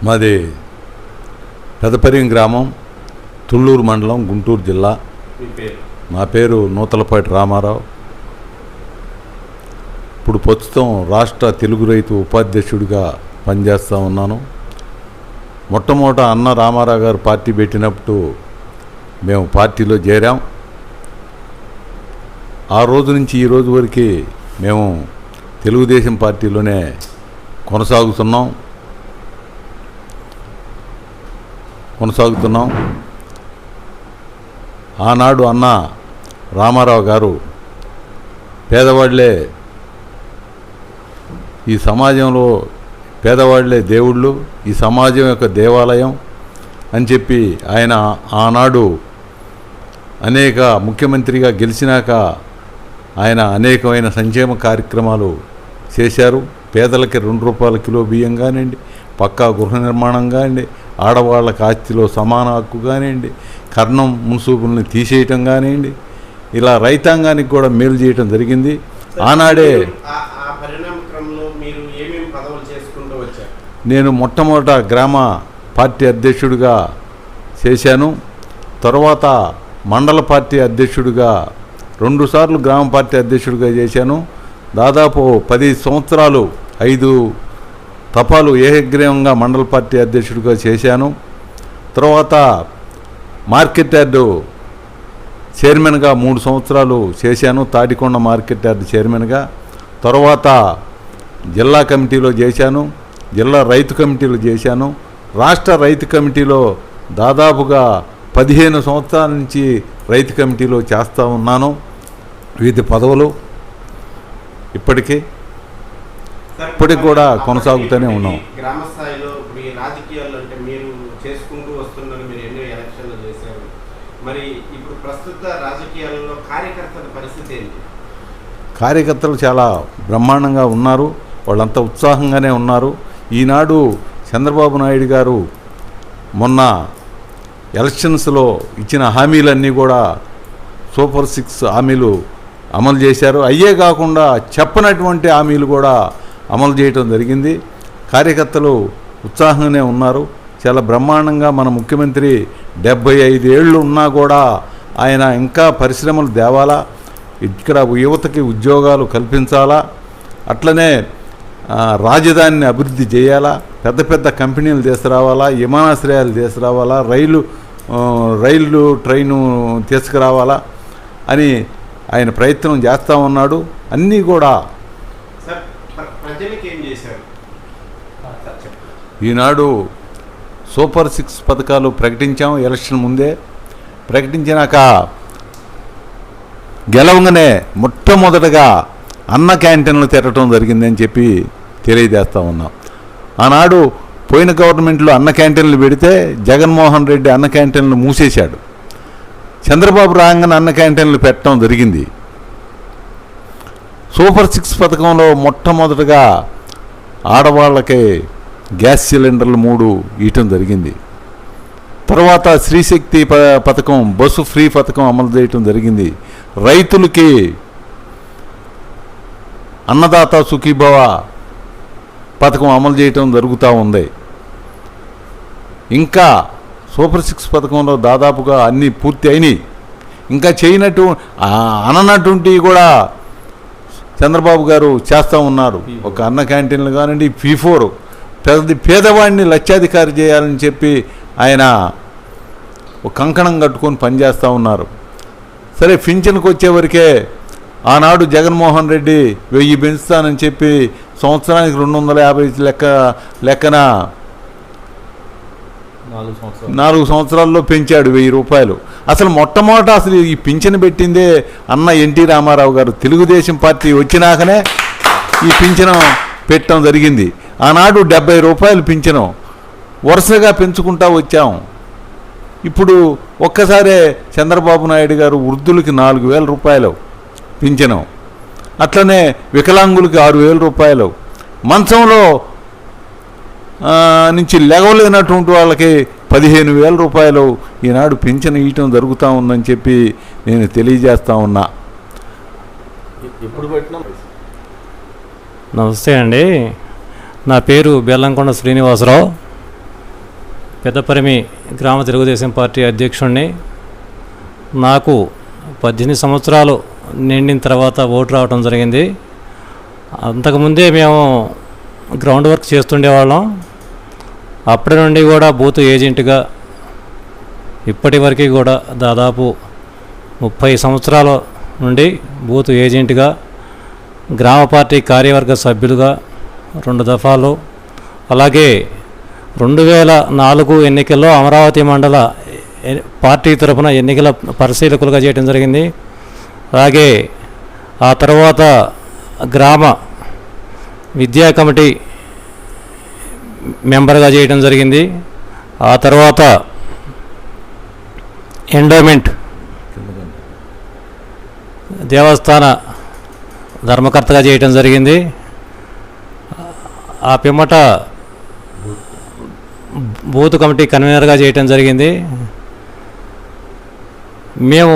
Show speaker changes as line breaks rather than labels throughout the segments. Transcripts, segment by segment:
మాది పెదపరియం గ్రామం, తుళ్ళూరు మండలం, గుంటూరు జిల్లా. నా పేరు నూతలపాటి రామారావు. ఇప్పుడు ప్రస్తుతం రాష్ట్ర తెలుగు రైతు ఉపాధ్యక్షుడిగా పనిచేస్తూ ఉన్నాను. మొట్టమొదట అన్న రామారావు గారు పార్టీ పెట్టినప్పుడు మేము పార్టీలో చేరాం. ఆ రోజు నుంచి ఈ రోజు వరకు మేము తెలుగుదేశం పార్టీలోనే కొనసాగుతున్నాం. ఆనాడు అన్న రామారావు గారు పేదవాళ్లే ఈ సమాజంలో పేదవాళ్లే దేవుళ్ళు, ఈ సమాజం యొక్క దేవాలయం అని చెప్పి ఆయన ఆనాడు ముఖ్యమంత్రిగా గెలిచినాక ఆయన అనేకమైన సంక్షేమ కార్యక్రమాలు చేశారు. పేదలకి 2 రూపాయల కిలో బియ్యం కానివ్వండి, పక్కా గృహ నిర్మాణం కానివ్వండి, ఆడవాళ్ళకి ఆస్తిలో సమాన హక్కు కానివ్వండి, కర్ణం మున్సూపుల్ని తీసేయటం కానివ్వండి, ఇలా రైతాంగానికి కూడా మేలు చేయటం జరిగింది. ఆనాడే నేను మొట్టమొదట గ్రామ పార్టీ అధ్యక్షుడిగా చేశాను. తర్వాత మండల పార్టీ అధ్యక్షుడిగా 2 సార్లు గ్రామ పార్టీ అధ్యక్షుడిగా చేశాను. దాదాపు 10 సంవత్సరాలు 5 తపాలు ఏకగ్రీవంగా మండల పార్టీ అధ్యక్షుడిగా చేశాను. తర్వాత మార్కెట్ యార్డు చైర్మన్గా 3 సంవత్సరాలు చేశాను, తాడికొండ మార్కెట్ యార్డు చైర్మన్గా. తర్వాత జిల్లా కమిటీలో చేశాను, జిల్లా రైతు కమిటీలో చేశాను. రాష్ట్ర రైతు కమిటీలో దాదాపుగా 15 సంవత్సరాల నుంచి రైతు కమిటీలో చేస్తూ ఉన్నాను. వివిధ పదవులు ఇప్పటికీ కూడా కొనసాగుతూనే ఉన్నాం.
గ్రామ స్థాయిలో మీ రాజకీయాలు అంటే మీరు చేసుకుంటూ వస్తున్నారు, మీరు ఎన్నో ఎలక్షన్లు చేశారు. మరి ఇప్పుడు ప్రస్తుత రాజకీయాలలో కార్యకర్తల పరిస్థితి ఏంటి?
కార్యకర్తలు చాలా బ్రహ్మాండంగా ఉన్నారు, వాళ్ళంతా ఉత్సాహంగానే ఉన్నారు. ఈనాడు చంద్రబాబు నాయుడు గారు మొన్న ఎలక్షన్స్లో ఇచ్చిన హామీలన్నీ కూడా సూపర్ 6 హామీలు అమలు చేశారు. అయ్యే కాకుండా చెప్పనటువంటి హామీలు కూడా అమలు చేయటం జరిగింది. కార్యకర్తలు ఉత్సాహంగానే ఉన్నారు, చాలా బ్రహ్మాండంగా. మన ముఖ్యమంత్రి 75 ఏళ్ళు ఉన్నా కూడా ఆయన ఇంకా పరిశ్రమలు తేవాలా, ఇక్కడ యువతకి ఉద్యోగాలు కల్పించాలా, అట్లనే రాజధానిని అభివృద్ధి చేయాలా, పెద్ద పెద్ద కంపెనీలు తీసుకురావాలా, విమానాశ్రయాలు తీసుకురావాలా, రైలు ట్రైను తీసుకురావాలా అని ఆయన ప్రయత్నం చేస్తూ ఉన్నాడు. అన్నీ కూడా ఈనాడు సూపర్ 6 పథకాలు ప్రకటించాం. ఎలక్షన్ ముందే ప్రకటించినాక గెలవగానే మొట్టమొదటగా అన్న క్యాంటీన్లు తెరటం జరిగిందని చెప్పి తెలియజేస్తూ ఉన్నాం. ఆనాడు పోయిన గవర్నమెంట్లో అన్న క్యాంటీన్లు పెడితే జగన్మోహన్ రెడ్డి అన్న క్యాంటీన్లు మూసేశాడు. చంద్రబాబు రాగానే అన్న క్యాంటీన్లు పెట్టడం జరిగింది. సూపర్ 6 పథకంలో మొట్టమొదటగా ఆడవాళ్ళకి గ్యాస్ సిలిండర్లు 3 ఇవ్వటం జరిగింది. తర్వాత శ్రీశక్తి పథకం, బస్సు ఫ్రీ పథకం అమలు చేయటం జరిగింది. రైతులకి అన్నదాత సుఖీభవ పథకం అమలు చేయటం జరుగుతూ ఉంది. ఇంకా సూపర్ 6 పథకంలో దాదాపుగా అన్నీ పూర్తి అయినాయి. ఇంకా అననటువంటి కూడా చంద్రబాబు గారు చేస్తూ ఉన్నారు. ఒక అన్న క్యాంటీన్లు కానివ్వండి, P4 పేదవాడిని లక్షాధికారి చేయాలని చెప్పి ఆయన ఒక కంకణం కట్టుకొని పనిచేస్తూ ఉన్నారు. సరే, పింఛన్కి వచ్చేవరకే ఆనాడు జగన్మోహన్ రెడ్డి 1000 పెంచుతానని చెప్పి సంవత్సరానికి 250 లెక్కన 4 సంవత్సరాల్లో పెంచాడు 1000 రూపాయలు. అసలు మొట్టమొదట ఈ పింఛను పెట్టిందే అన్న ఎన్టీ రామారావు గారు. తెలుగుదేశం పార్టీ వచ్చినాకనే ఈ పింఛను పెట్టడం జరిగింది. ఆనాడు 70 రూపాయలు పింఛను వరుసగా పెంచుకుంటా వచ్చాం. ఇప్పుడు ఒక్కసారే చంద్రబాబు నాయుడు గారు వృద్ధులకి 4000 రూపాయలు పింఛను, అట్లనే వికలాంగులకి 6000 రూపాయలు, మంచంలో నుంచి లెగవలేనటువంటి వాళ్ళకి 15,000 రూపాయలు ఈనాడు పింఛను ఇవ్వటం జరుగుతూ ఉందని చెప్పి నేను తెలియజేస్తూ ఉన్నా.
నమస్తే అండి, నా పేరు బెల్లంకొండ శ్రీనివాసరావు. పెద్దపరిమి గ్రామ తెలుగుదేశం పార్టీ అధ్యక్షుడిని. నాకు 18 సంవత్సరాలు నిండిన తర్వాత ఓటు రావడం జరిగింది. అంతకుముందే మేము గ్రౌండ్ వర్క్ చేస్తుండేవాళ్ళం. అప్పటి నుండి కూడా బూత్ ఏజెంట్గా ఇప్పటి వరకు కూడా దాదాపు 30 సంవత్సరాల నుండి బూత్ ఏజెంట్గా, గ్రామ పార్టీ కార్యవర్గ సభ్యులుగా 2 దఫాలు, అలాగే 2004 ఎన్నికల్లో అమరావతి మండల పార్టీ తరఫున ఎన్నికల పరిశీలకులుగా చేయడం జరిగింది. అలాగే ఆ తర్వాత గ్రామ విద్యా కమిటీ మెంబర్గా చేయడం జరిగింది. ఆ తర్వాత ఎండోమెంట్ దేవస్థాన ధర్మకర్తగా చేయటం జరిగింది. ఆ పిమ్మట బూత్ కమిటీ కన్వీనర్గా చేయటం జరిగింది. మేము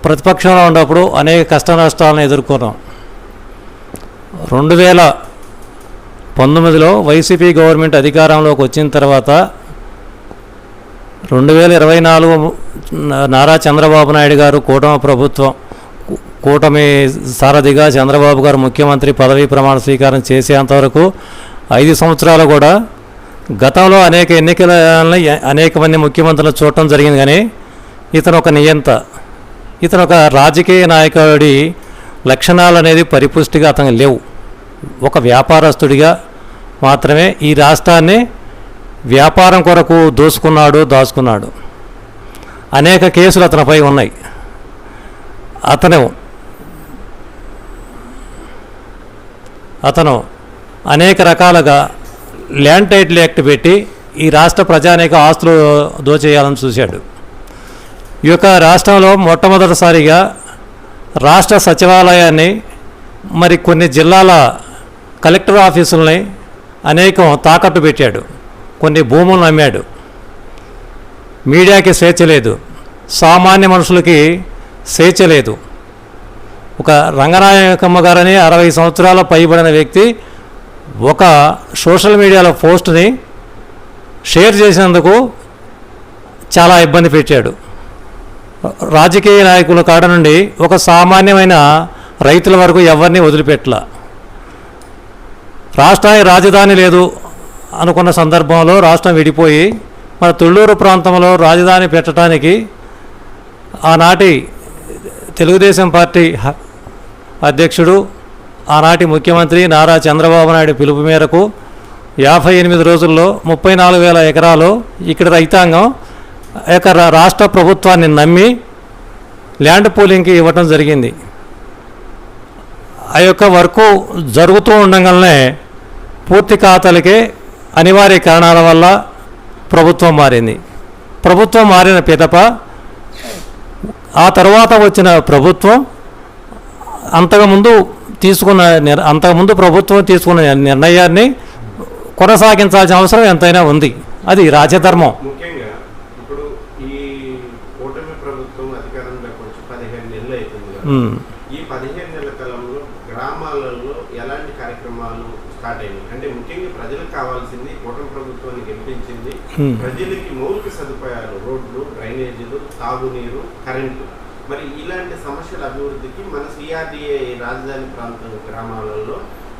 ప్రతిపక్షంలో ఉన్నప్పుడు అనేక కష్ట నష్టాలను ఎదుర్కొన్నాం. 2019లో వైసీపీ గవర్నమెంట్ అధికారంలోకి వచ్చిన తర్వాత 2024 నారా చంద్రబాబు నాయుడు గారు కూటమి సారథిగా చంద్రబాబు గారు ముఖ్యమంత్రి పదవీ ప్రమాణ స్వీకారం చేసేంతవరకు 5 సంవత్సరాలు కూడా గతంలో అనేక ఎన్నికలని అనేక మంది ముఖ్యమంత్రులు చూడటం జరిగింది. కానీ ఇతను ఒక నియంత, ఇతను ఒక రాజకీయ నాయకుడి లక్షణాలు అనేది పరిపుష్టిగా అతనికి లేవు. ఒక వ్యాపారస్తుడిగా మాత్రమే ఈ రాష్ట్రాన్ని వ్యాపారం కొరకు దాచుకున్నాడు. అనేక కేసులు అతనిపై ఉన్నాయి. అతను అనేక రకాలుగా ల్యాండ్ టైటిల్ యాక్ట్ పెట్టి ఈ రాష్ట్ర ప్రజానేక ఆస్తులు దోచేయాలని చూశాడు. ఈ యొక్క రాష్ట్రంలో మొట్టమొదటిసారిగా రాష్ట్ర సచివాలయాన్ని, మరి కొన్ని జిల్లాల కలెక్టర్ ఆఫీసుల్ని అనేకం తాకట్టు పెట్టాడు. కొన్ని భూములను అమ్మాడు. మీడియాకి స్వేచ్ఛ లేదు, సామాన్య మనుషులకి స్వేచ్ఛ లేదు. ఒక రంగనాయకమ్మ గారని 60 సంవత్సరాల పైబడిన వ్యక్తి ఒక సోషల్ మీడియాలో పోస్ట్ని షేర్ చేసినందుకు చాలా ఇబ్బంది పెట్టాడు. రాజకీయ నాయకుల కాడ నుండి ఒక సామాన్యమైన రైతుల వరకు ఎవరిని వదిలిపెట్టలా. రాష్ట్రానికి రాజధాని లేదు అనుకున్న సందర్భంలో రాష్ట్రం విడిపోయి మన తుళ్ళూరు ప్రాంతంలో రాజధాని పెట్టడానికి ఆనాటి తెలుగుదేశం పార్టీ అధ్యక్షుడు, ఆనాటి ముఖ్యమంత్రి నారా చంద్రబాబు నాయుడు పిలుపు మేరకు 58 రోజుల్లో 34,000 ఎకరాలు ఇక్కడ రైతాంగం రాష్ట్ర ప్రభుత్వాన్ని నమ్మి ల్యాండ్ పూలింగ్కి ఇవ్వటం జరిగింది. ఆ యొక్క వర్క్ జరుగుతూ ఉండగానే పూర్తి ఖాతాలకే అనివార్య కారణాల వల్ల ప్రభుత్వం మారింది. ప్రభుత్వం మారిన పిదప ఆ తర్వాత వచ్చిన ప్రభుత్వం అంతకుముందు ప్రభుత్వం తీసుకున్న నిర్ణయాన్ని కొనసాగించాల్సిన అవసరం ఎంతైనా ఉంది. అది రాజధర్మం.
ముఖ్యంగా ఇప్పుడు ఈ కూటమి ప్రభుత్వం అధికారంలోకి వచ్చి 15 నెలలు అవుతుంది. ఈ 15 నెలల కాలంలో గ్రామాలలో ఎలాంటి కార్యక్రమాలు స్టార్ట్ అయినాయి? అంటే ముఖ్యంగా ప్రజలకు కావాల్సింది కూటమి ప్రభుత్వాన్ని గెలిపించింది ప్రజలకి మౌలిక సదుపాయాలు, రోడ్లు, డ్రైనేజీలు, తాగునీరు, కరెంటు. మరి ఇలాంటి సమస్యల అభివృద్ధికి మన సిఆర్డీఏ రాజధాని ప్రాంతం గ్రామాలలో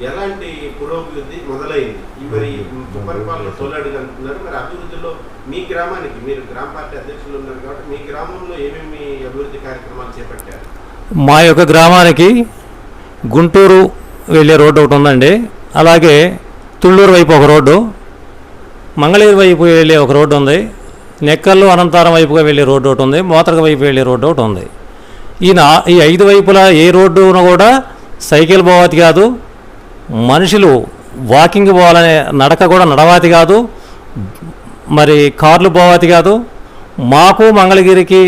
ఎలాంటి పురోభివృద్ధి మొదలైంది? మరి సుపరిపాలన తోలడుగు అంటున్నారు. మరి అభివృద్ధిలో మీ గ్రామానికి, మీరు గ్రామ పార్టీ అధ్యక్షులు ఉన్నారు కాబట్టి మీ గ్రామంలో ఏమేమి అభివృద్ధి కార్యక్రమాలు చేపట్టారు?
మా యొక్క గ్రామానికి గుంటూరు వెళ్ళే రోడ్డు ఒకటి ఉందండి. అలాగే తుళ్ళూరు వైపు ఒక రోడ్డు, మంగళగిరి వైపు వెళ్ళే ఒక రోడ్డు ఉంది, నెక్కల్లు అనంతారం వైపుగా వెళ్ళే రోడ్డు ఒకటి ఉంది, మోతరక వైపు వెళ్ళే రోడ్డు ఒకటి ఉంది. ఈ 5 వైపులా ఏ రోడ్డును కూడా సైకిల్ పోవాతి కాదు, మనుషులు వాకింగ్ పోవాలనే నడక కూడా నడవాతి కాదు, మరి కార్లు పోవాతి కాదు. మాకు మంగళగిరికి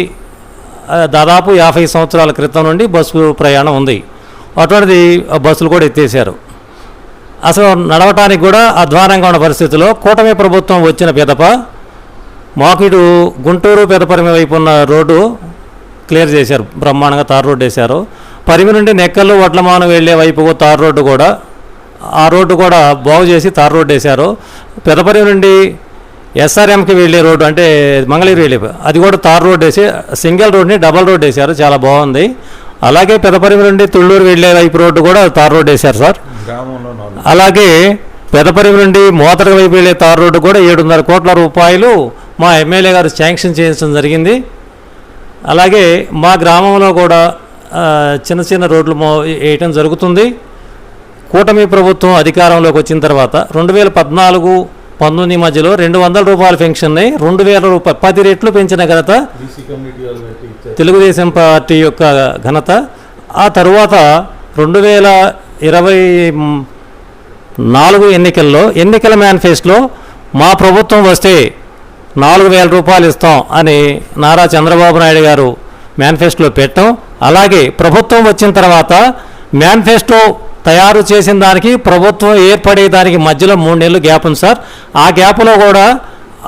దాదాపు 50 సంవత్సరాల క్రితం నుండి బస్సు ప్రయాణం ఉంది. అటువంటిది బస్సులు కూడా ఎత్తేసారు. అసలు నడవటానికి కూడా అధ్వానంగా ఉన్న పరిస్థితుల్లో కూటమి ప్రభుత్వం వచ్చిన పిదప మాకు ఇటు గుంటూరు పెదపరిమి వైపు ఉన్న రోడ్డు క్లియర్ చేశారు, బ్రహ్మాండంగా తార్ రోడ్డు వేశారు. పరిమి నుండి నెక్కల్లు వడ్లమాను వెళ్ళే వైపు తార్ రోడ్డు కూడా, ఆ రోడ్డు కూడా బాగు చేసి తార్ రోడ్డు వేశారు. పెదపరిమి నుండి ఎస్ఆర్ఎంకి వెళ్ళే రోడ్డు అంటే మంగళగిరి వెళ్ళే అది కూడా తార్ రోడ్ వేసి సింగిల్ రోడ్ని డబల్ రోడ్ వేశారు, చాలా బాగుంది. అలాగే పెదపరిమి నుండి తుళ్ళూరు వెళ్ళే వైపు రోడ్డు కూడా తార్ రోడ్ వేశారు సార్. అలాగే పెదపరిమి నుండి మోతర వైపు వెళ్ళే తార్ రోడ్డు కూడా 7.5 కోట్ల రూపాయలు మా ఎమ్మెల్యే గారు శాంక్షన్ చేయించడం జరిగింది. అలాగే మా గ్రామంలో కూడా చిన్న చిన్న రోడ్లు వేయటం జరుగుతుంది. కూటమి ప్రభుత్వం అధికారంలోకి వచ్చిన తర్వాత 2014-19 మధ్యలో 200 రూపాయల పెన్షన్ని 2000 రూపాయలు 10 రెట్లు పెంచిన ఘనత తెలుగుదేశం పార్టీ యొక్క ఘనత. ఆ తరువాత 2024 ఎన్నికల మేనిఫెస్టోలో మా ప్రభుత్వం వస్తే 4000 రూపాయలు ఇస్తాం అని నారా చంద్రబాబు నాయుడు గారు మేనిఫెస్టోలో పెట్టాం. అలాగే ప్రభుత్వం వచ్చిన తర్వాత మేనిఫెస్టో తయారు చేసిన దానికి ప్రభుత్వం ఏర్పడేదానికి మధ్యలో 3 నెలలు గ్యాప్ ఉంది సార్. ఆ గ్యాప్లో కూడా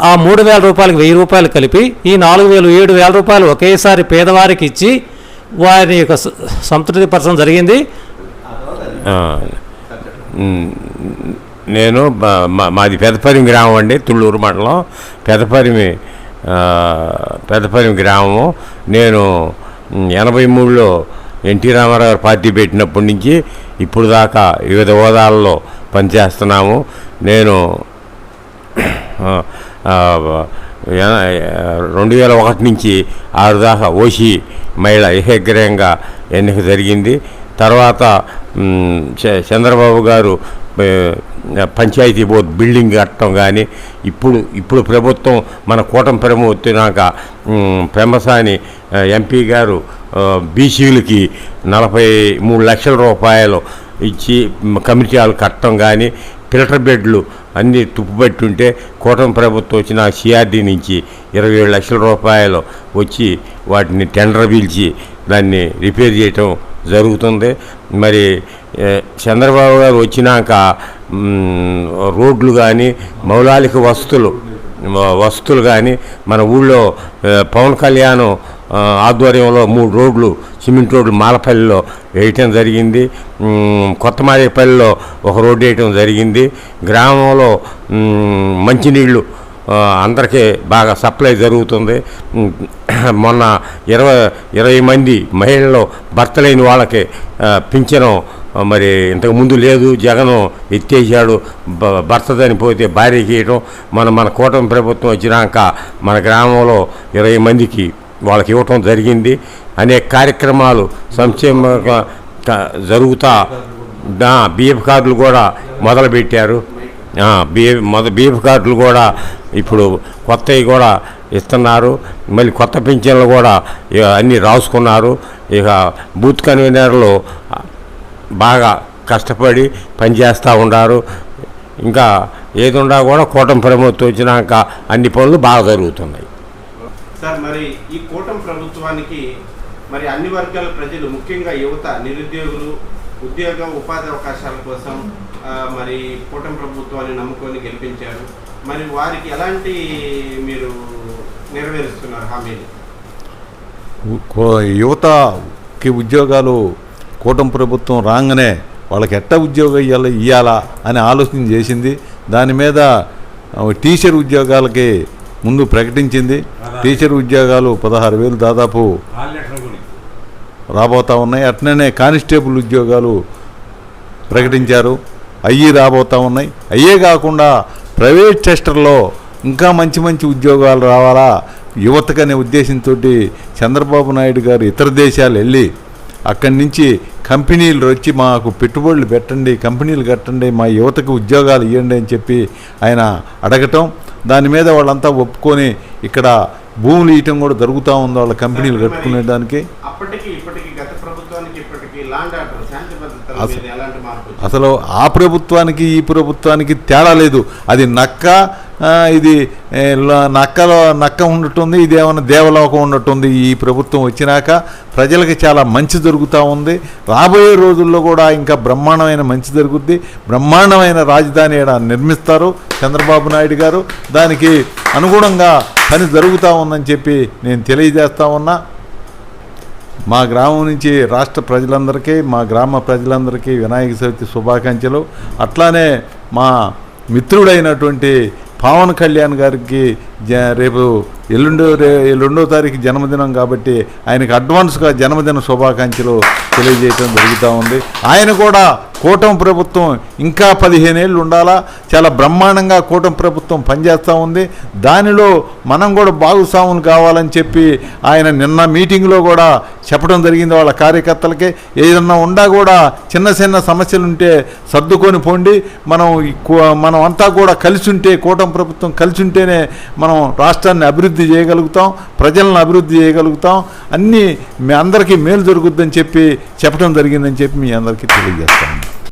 ఆ 3000 రూపాయలకి 1000 రూపాయలు కలిపి ఈ 7000 రూపాయలు ఒకేసారి పేదవారికి ఇచ్చి వారి యొక్క సంతృప్తిపరచడం జరిగింది.
నేను మాది పెదపరిమి గ్రామం అండి, తుళ్ళూరు మండలం పెదపరిమి గ్రామము. నేను 83లో ఎన్టీ రామారావు పార్టీ పెట్టినప్పటి నుంచి ఇప్పుడు దాకా వివిధ హోదాల్లో పనిచేస్తున్నాము. నేను 2001 నుంచి 6 దాకా ఓసీ మహిళ ఏకగ్రహంగా ఎన్నిక జరిగింది. తర్వాత చంద్రబాబు గారు పంచాయతీ బోర్డు బిల్డింగ్ కట్టడం కానీ ఇప్పుడు ప్రభుత్వం మన కూటమి ప్రభుత్వం పెమ్మసాని ఎంపీ గారు బీసీలకి 43 లక్షల రూపాయలు ఇచ్చి కమ్యూనిటీ హాల్ కట్టడం కానీ ఫిల్టర్ బెడ్లు అన్నీ తుప్పుపట్టుంటే కూటమి ప్రభుత్వం వచ్చిన సిఆర్డీ నుంచి 27 లక్షల రూపాయలు వచ్చి వాటిని టెండర్ పిలిచి దాన్ని రిపేర్ చేయటం జరుగుతుంది. మరి చంద్రబాబు గారు వచ్చినాక రోడ్లు కానీ మౌలిక వసతులు కానీ మన ఊళ్ళో పవన్ కళ్యాణ్ ఆధ్వర్యంలో 3 రోడ్లు సిమెంట్ రోడ్లు మాలపల్లిలో వేయటం జరిగింది. కొత్త మారేపల్లిలో ఒక రోడ్డు వేయటం జరిగింది. గ్రామంలో మంచినీళ్ళు అందరికీ బాగా సప్లై జరుగుతుంది. మొన్న 20 మంది మహిళలు భర్త లేని వాళ్ళకి పింఛను మరి ఇంతకుముందు లేదు, జగన్ ఎత్తేసాడు. భర్త చనిపోతే భార్యకి ఇవ్వడం మన కూటమి ప్రభుత్వం వచ్చినాక మన గ్రామంలో 20 మందికి వాళ్ళకి ఇవ్వటం జరిగింది. అనేక కార్యక్రమాలు సంక్షేమంగా జరుగుతా బిఎఫ్ కార్డులు కూడా మొదలుపెట్టారు. బిఎఫ్ కార్డులు కూడా ఇప్పుడు కొత్తవి కూడా ఇస్తున్నారు. మళ్ళీ కొత్త పింఛన్లు కూడా అన్నీ రాసుకున్నారు. ఇక బూత్ కన్వీనర్లు బాగా కష్టపడి పనిచేస్తూ ఉన్నారు. ఇంకా ఏదున్నా కూడా కూటమి ప్రభుత్వం వచ్చినాక అన్ని పనులు బాగా జరుగుతున్నాయి.
సార్, మరి ఈ కూటమి ప్రభుత్వానికి మరి అన్ని వర్గాల ప్రజలు, ముఖ్యంగా యువత, నిరుద్యోగులు ఉద్యోగ ఉపాధి అవకాశాల కోసం మరి కూటమి ప్రభుత్వాన్ని నమ్ముకొని గెలిపించారు. మరి వారికి ఎలాంటి మీరు నెరవేరుస్తున్నారు హామీలు?
యువతకి ఉద్యోగాలు కూటమి ప్రభుత్వం రాగానే వాళ్ళకి ఎట్ట ఉద్యోగం ఇవ్వాలా అని ఆలోచన చేసింది. దాని మీద టీచర్ ఉద్యోగాలకి ముందు ప్రకటించింది. టీచర్ ఉద్యోగాలు 16,000 దాదాపు రాబోతూ ఉన్నాయి. అట్లనే కానిస్టేబుల్ ఉద్యోగాలు ప్రకటించారు, అయ్యి రాబోతూ ఉన్నాయి. అయ్యే కాకుండా ప్రైవేట్ సెక్టర్లో ఇంకా మంచి మంచి ఉద్యోగాలు రావాలా యువతకనే ఉద్దేశంతో చంద్రబాబు నాయుడు గారు ఇతర దేశాలు వెళ్ళి అక్కడి నుంచి కంపెనీలు వచ్చి మాకు పెట్టుబడులు పెట్టండి, కంపెనీలు కట్టండి, మా యువతకు ఉద్యోగాలు ఇవ్వండి అని చెప్పి ఆయన అడగటం, దాని మీద వాళ్ళంతా ఒప్పుకొని ఇక్కడ భూములు ఇవ్వటం కూడా జరుగుతూ ఉంది వాళ్ళ కంపెనీలు కట్టుకునే దానికి. అసలు ఆ ప్రభుత్వానికి ఈ ప్రభుత్వానికి తేడా లేదు. అది ఇది నక్క ఉన్నట్టుంది, ఇది ఏమైనా దేవలోకం ఉన్నట్టుంది. ఈ ప్రభుత్వం వచ్చినాక ప్రజలకి చాలా మంచి జరుగుతూ ఉంది. రాబోయే రోజుల్లో కూడా ఇంకా బ్రహ్మాండమైన మంచి జరుగుద్ది. బ్రహ్మాండమైన రాజధాని నిర్మిస్తారు చంద్రబాబు నాయుడు గారు. దానికి అనుగుణంగా పని జరుగుతూ ఉందని చెప్పి నేను తెలియజేస్తా ఉన్నా. మా గ్రామం నుంచి రాష్ట్ర ప్రజలందరికీ, మా గ్రామ ప్రజలందరికీ వినాయక చవితి శుభాకాంక్షలు. అట్లానే మా మిత్రుడైనటువంటి పవన్ కళ్యాణ్ గారికి రేపు ఎల్లుండో తారీఖు జన్మదినం కాబట్టి ఆయనకు అడ్వాన్స్గా జన్మదిన శుభాకాంక్షలు తెలియజేయడం జరుగుతూ ఉంది. ఆయన కూడా కూటమి ప్రభుత్వం ఇంకా 15 ఏళ్ళు ఉండాలా, చాలా బ్రహ్మాండంగా కూటమి ప్రభుత్వం పనిచేస్తూ ఉంది. దానిలో మనం కూడా భాగస్వాములు కావాలని చెప్పి ఆయన నిన్న మీటింగ్లో కూడా చెప్పడం జరిగింది. వాళ్ళ కార్యకర్తలకి ఏదన్నా ఉండా కూడా చిన్న చిన్న సమస్యలు ఉంటే సర్దుకొని పోండి, మనం అంతా కూడా కలిసి ఉంటే, కూటమి ప్రభుత్వం కలిసి ఉంటేనే మనం రాష్ట్రాన్ని అభివృద్ధి చేయగలుగుతాం, ప్రజలను అభివృద్ధి చేయగలుగుతాం, అన్నీ మీ అందరికీ మేలు జరుగుద్దని చెప్పి చెప్పడం జరిగిందని చెప్పి మీ అందరికీ తెలియజేస్తాను.